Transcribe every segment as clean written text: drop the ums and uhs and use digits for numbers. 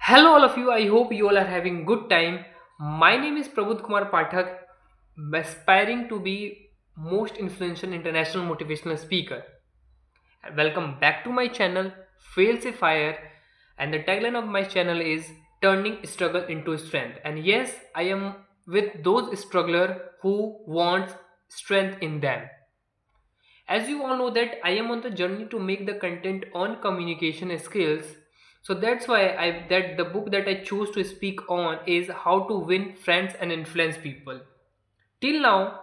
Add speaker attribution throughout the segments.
Speaker 1: Hello, all of you. I hope you all are having good time. My name is Prabodh Kumar Pathak, aspiring to be most influential international motivational speaker. Welcome back to my channel, Fails a Fire, and the tagline of my channel is Turning Struggle into Strength. And yes, I am with those strugglers who want strength in them. As you all know that I am on the journey to make the content on communication skills. So that's why I that the book that I choose to speak on is How to Win Friends and Influence People. Till now,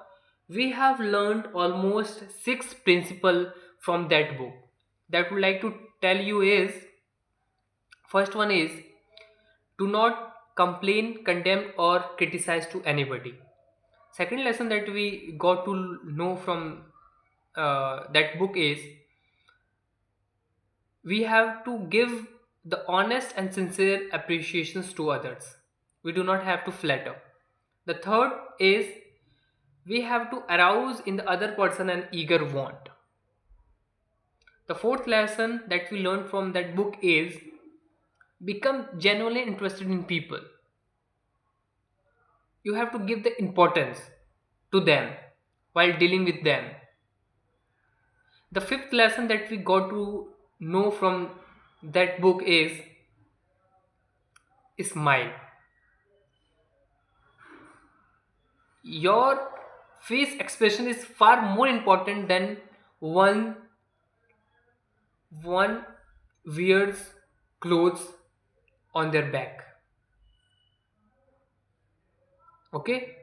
Speaker 1: we have learned almost six principles from that book. That I would like to tell you is first one is do not complain, condemn, or criticize to anybody. Second lesson that we got to know from that book is we have to give the honest and sincere appreciations to others. We do not have to flatter. The third is we have to arouse in the other person an eager want. The fourth lesson that we learned from that book is become genuinely interested in people. You have to give the importance to them while dealing with them. The fifth lesson that we got to know from that book is smile. Your face expression is far more important than one one wears clothes on their back. Okay,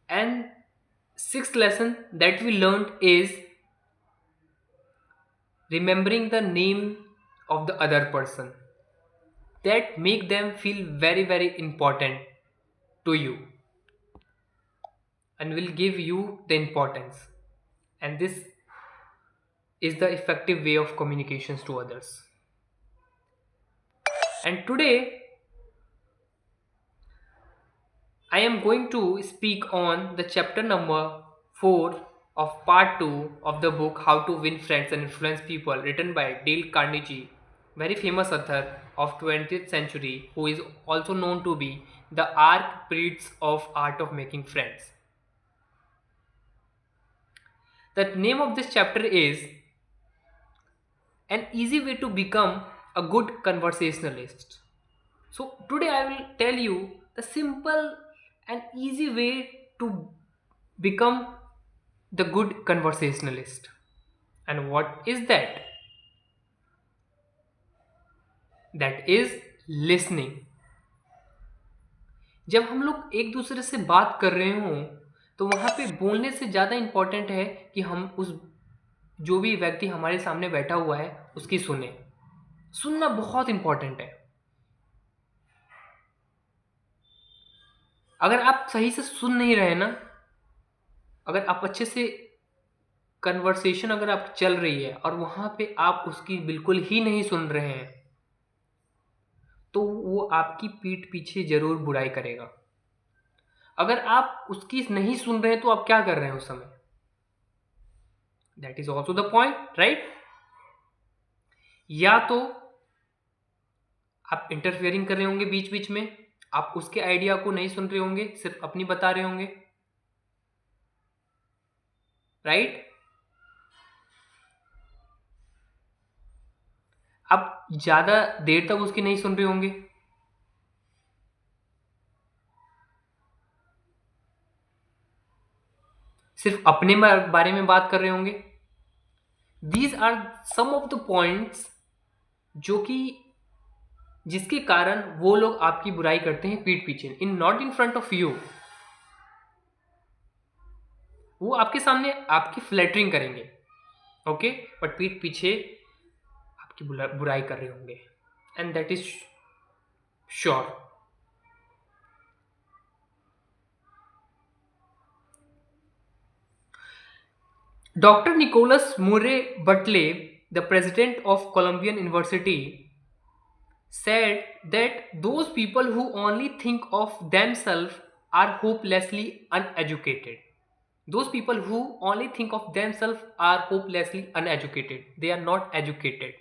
Speaker 1: and sixth lesson that we learned is remembering the name of the other person that make them feel very important to you and will give you the importance, and this is the effective way of communications to others. And today I am going to speak on the chapter number 4 of part 2 of the book How to Win Friends and Influence People, written by Dale Carnegie, very famous author of 20th century who is also known to be the archpriest of art of making friends. The name of this chapter is An Easy Way to Become a Good Conversationalist. So today I will tell you the simple and easy way to become the good conversationalist. And what is that? That is listening. जब हम लोग एक दूसरे से बात कर रहे हों तो वहाँ पे बोलने से ज़्यादा इम्पोर्टेंट है कि हम उस जो भी व्यक्ति हमारे सामने बैठा हुआ है उसकी सुने. सुनना बहुत इम्पोर्टेंट है. अगर आप सही से सुन नहीं रहे ना, अगर आप अच्छे से कन्वर्सेशन अगर आप चल रही है और वहाँ पे आप उसकी बिल्कुल ही नहीं सुन रहे हैं तो वो आपकी पीठ पीछे ज़रूर बुराई करेगा. अगर आप उसकी नहीं सुन रहे हैं तो आप क्या कर रहे हैं उस समय? That is also the point, right? या तो आप इंटरफेयरिंग कर रहे होंगे बीच बीच में, आप उसके आइडिया को नहीं सुन रहे होंगे, सिर्फ अपनी बता रहे होंगे, राइट? आप ज्यादा देर तक उसकी नहीं सुन रहे होंगे. सिर्फ अपने बारे में बात कर रहे होंगे. These are some of the points जो कि जिसके कारण वो लोग आपकी बुराई करते हैं पीठ पीछे, in not in front of you. वो आपके सामने आपकी फ्लैटरिंग करेंगे, ओके, बट पीठ पीछे आपकी बुराई कर रहे होंगे. And that is sure. Dr. Nicholas Murray Butley, the president of Columbian University, said that those people who only think of themselves are hopelessly uneducated. Those people who only think of themselves are hopelessly uneducated. They are not educated.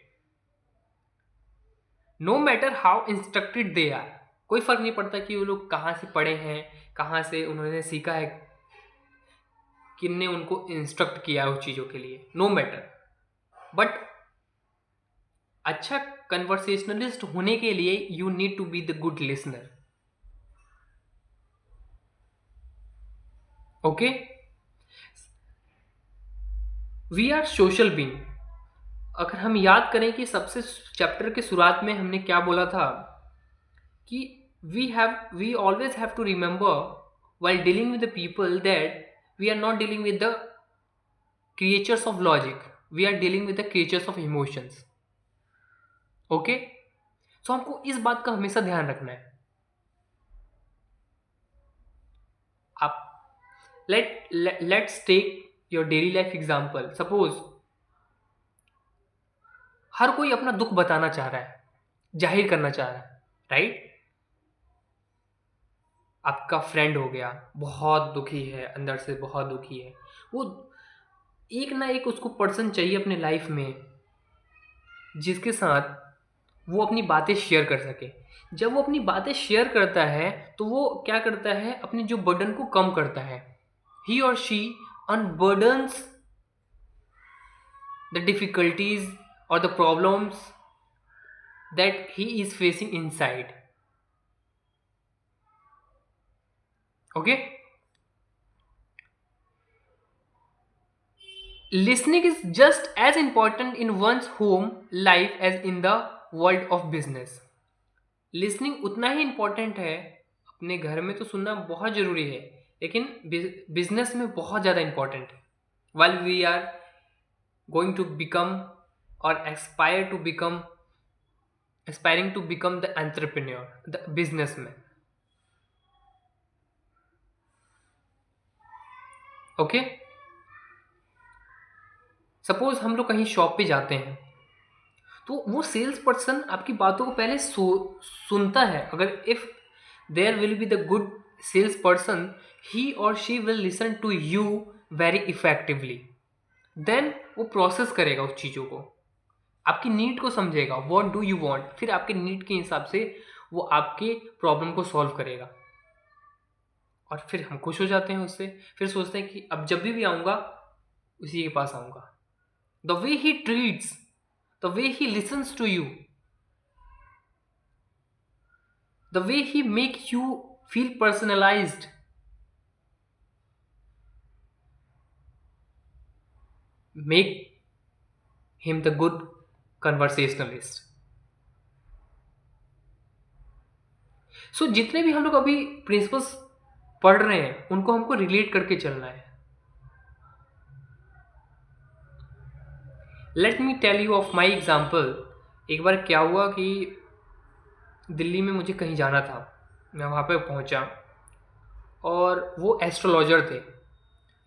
Speaker 1: No matter how instructed they are, कोई फर्क नहीं पड़ता कि वो लोग कहाँ से पढ़े हैं, कहाँ से उन्होंने सीखा है, किनने उनको इंस्ट्रक्ट किया है उस चीज़ों के लिए, नो मैटर। बट अच्छा कन्वर्सेशनलिस्ट होने के लिए you need to be the good listener. Okay, we are social being. अगर हम याद करें कि सबसे चैप्टर के शुरुआत में हमने क्या बोला था कि we always have to remember while dealing with the people that we are not dealing with the creatures of logic, we are dealing with the creatures of emotions. Okay, so हमको इस बात का हमेशा ध्यान रखना है। आप let's take your daily life example. Suppose हर कोई अपना दुख बताना चाह रहा है, जाहिर करना चाह रहा है, राइट? आपका फ्रेंड हो गया, बहुत दुखी है, अंदर से बहुत दुखी है, वो एक ना एक उसको पर्सन चाहिए अपने लाइफ में जिसके साथ वो अपनी बातें शेयर कर सके। जब वो अपनी बातें शेयर करता है तो वो क्या करता है, अपनी जो बर्डन को कम करता है। ही और शी अनबर्डन्स द डिफिकल्टीज और the problems that he is facing inside. Okay, listening is just as important in one's home life as in the world of business. Listening उतना ही इम्पोर्टेंट है, अपने घर में तो सुनना बहुत ज़रूरी है, लेकिन बिजनेस में बहुत ज़्यादा इम्पोर्टेंट है। While we are going to become और aspiring to become the entrepreneur, the businessman. Okay, suppose हम लोग कहीं शॉप पे जाते हैं तो वो सेल्स पर्सन आपकी बातों को पहले सुनता है। अगर if there will be the good sales person, he और she will listen to you very effectively. Then वो प्रोसेस करेगा उस चीज़ों को, आपकी नीड को समझेगा, व्हाट डू यू वांट, फिर आपके नीड के हिसाब से वो आपके प्रॉब्लम को सॉल्व करेगा। और फिर हम खुश हो जाते हैं उससे, फिर सोचते हैं कि अब जब भी आऊँगा उसी के पास आऊँगा। The way he treats, the way he listens to you, the way he makes you feel personalized, make him the good conversationalist. सो जितने भी हम लोग अभी प्रिंसिपल्स पढ़ रहे हैं उनको हमको रिलेट करके चलना है। Let me tell you of my example. एक बार क्या हुआ कि दिल्ली में मुझे कहीं जाना था, मैं वहाँ पे पहुँचा और वो एस्ट्रोलॉजर थे।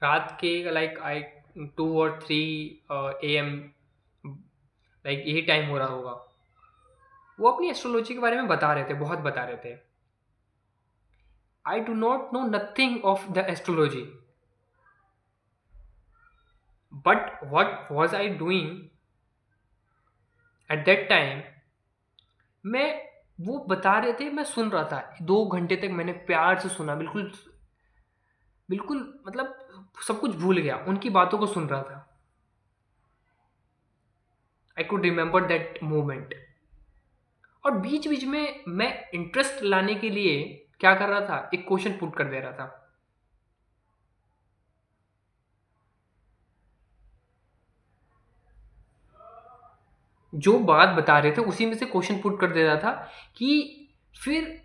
Speaker 1: रात के लाइक 2 और 3 AM, लाइक यही टाइम हो रहा होगा। वो अपनी एस्ट्रोलॉजी के बारे में बता रहे थे, बहुत बता रहे थे। I do not know nothing of the astrology, but what was I doing at that time, मैं वो बता रहे थे, मैं सुन रहा था। 2 घंटे तक मैंने प्यार से सुना, बिल्कुल बिल्कुल, मतलब सब कुछ भूल गया, उनकी बातों को सुन रहा था। I could remember that moment. और बीच बीच में मैं इंटरेस्ट लाने के लिए क्या कर रहा था, एक क्वेश्चन पुट कर दे रहा था। जो बात बता रहे थे उसी में से क्वेश्चन पुट कर दे रहा था कि फिर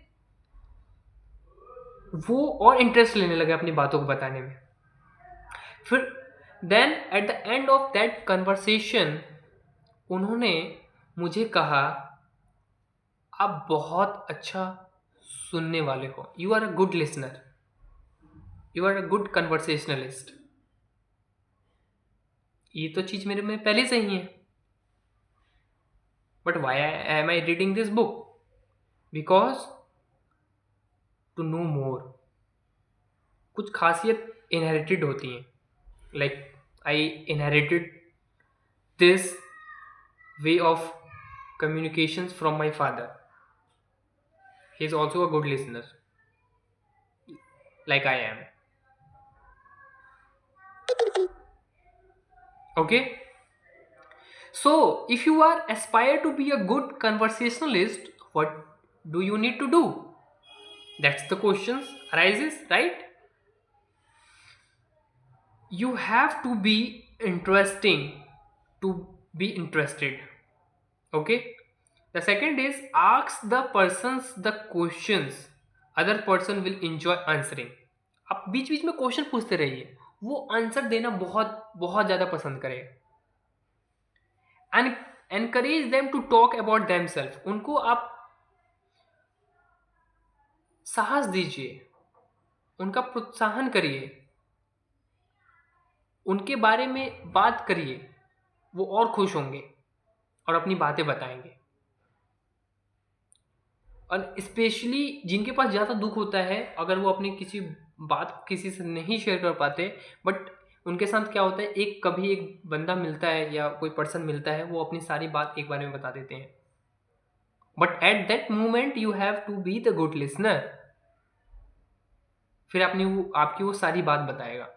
Speaker 1: वो और इंटरेस्ट लेने लगे अपनी बातों को बताने में। फिर then at the end of that conversation उन्होंने मुझे कहा, आप बहुत अच्छा सुनने वाले हो, you are a good listener, you are a good conversationalist. ये तो चीज़ मेरे में पहले से ही है, but why am I reading this book? Because to know more. कुछ खासियत इनहेरिटेड होती हैं, like I inherited this way of communications from my father. He is also a good listener, like I am. Okay? So, if you are aspire to be a good conversationalist, what do you need to do? That's the questions arises, right? You have to be interesting to be interested. Okay? The second is ask the persons the questions other person will enjoy answering. आप बीच बीच में question पूछते रहिए, वो answer देना बहुत बहुत ज़्यादा पसंद करेगा. And encourage them to talk about them self. उनको आप साहस दीजिए, उनका प्रोत्साहन करिए, उनके बारे में बात करिए, वो और खुश होंगे और अपनी बातें बताएंगे. और स्पेशली जिनके पास ज़्यादा दुख होता है, अगर वो अपनी किसी बात किसी से नहीं शेयर कर पाते, बट उनके साथ क्या होता है, एक कभी एक बंदा मिलता है या कोई पर्सन मिलता है, वो अपनी सारी बात एक बार में बता देते हैं. But at that moment you have to be the good listener. फिर अपनी वो आपकी वो सारी बात बताएगा.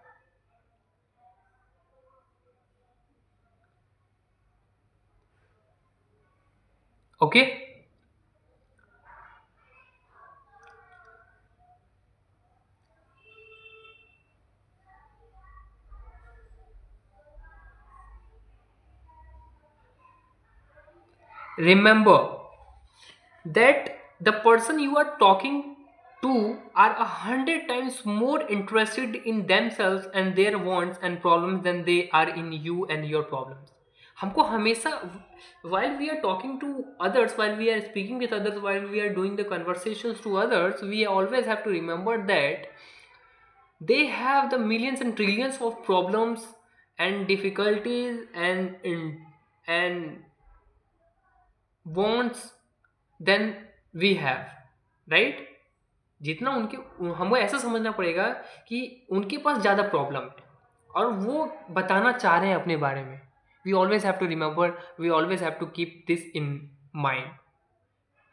Speaker 1: Okay. Remember that the person you are talking to are 100 times more interested in themselves and their wants and problems than they are in you and your problems. हमको हमेशा while we are talking to others, while we are speaking with others, while we are doing the conversations to others, we always have to remember that they have the millions and trillions of problems and difficulties and wants than we have, right? जितना उनके हमको ऐसा समझना पड़ेगा कि उनके पास ज़्यादा problem है और वो बताना चाह रहे हैं अपने बारे में. We always have to remember, we always have to keep this in mind.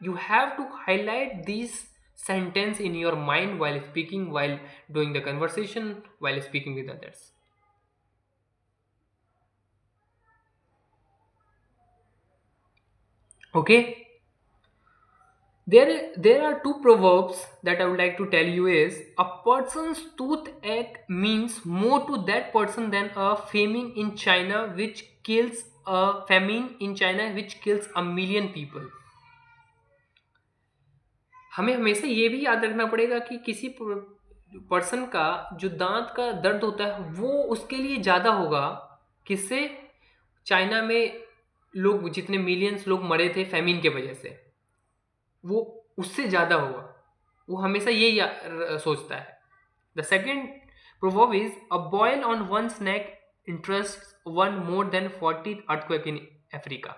Speaker 1: You have to highlight these sentence in your mind while speaking, while doing the conversation, while speaking with others. Okay. There are two proverbs that I would like to tell you is a person's toothache means more to that person than a famine in China which kills a million people. हमें हमेशा ये भी याद रखना पड़ेगा कि किसी person का जो दांत का दर्द होता है वो उसके लिए ज़्यादा होगा. किससे? चाइना में लोग जितने मिलियंस लोग मरे थे फैमिन के वजह से, वो उससे ज़्यादा होगा. वो हमेशा ये सोचता है. The second proverb is a boil on one's neck interest one more than 40 earthquake in Africa.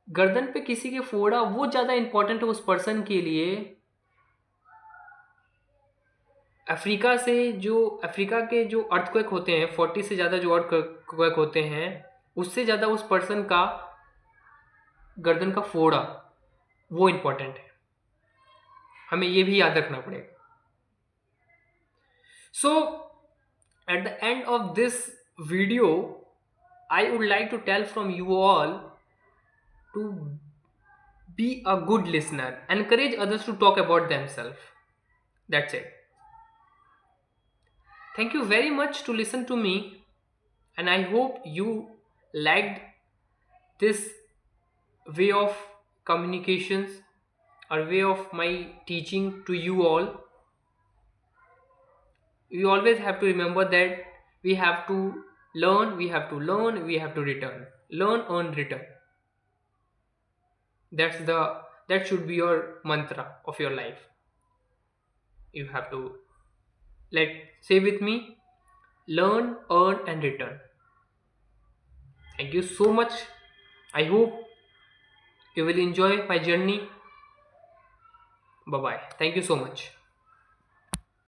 Speaker 1: गर्दन पे किसी के फोड़ा वो ज़्यादा इंपॉर्टेंट है उस पर्सन के लिए. अफ्रीका के जो अर्थक्वेक होते हैं, 40 से ज़्यादा जो अर्थक्वेक होते हैं, उससे ज़्यादा उस पर्सन का गर्दन का फोड़ा वो इंपॉर्टेंट है. हमें ये भी याद रखना पड़ेगा. So at the end of this video I would like to tell from you all to be a good listener, encourage others to talk about themselves. That's it. Thank you very much to listen to me, and I hope you liked this way of communications or way of my teaching to you all. We always have to remember that we have to learn, we have to return. Learn, earn, return. That should be your mantra of your life. You have to say with me, learn, earn and return. Thank you so much. I hope you will enjoy my journey. Bye bye. Thank you so much.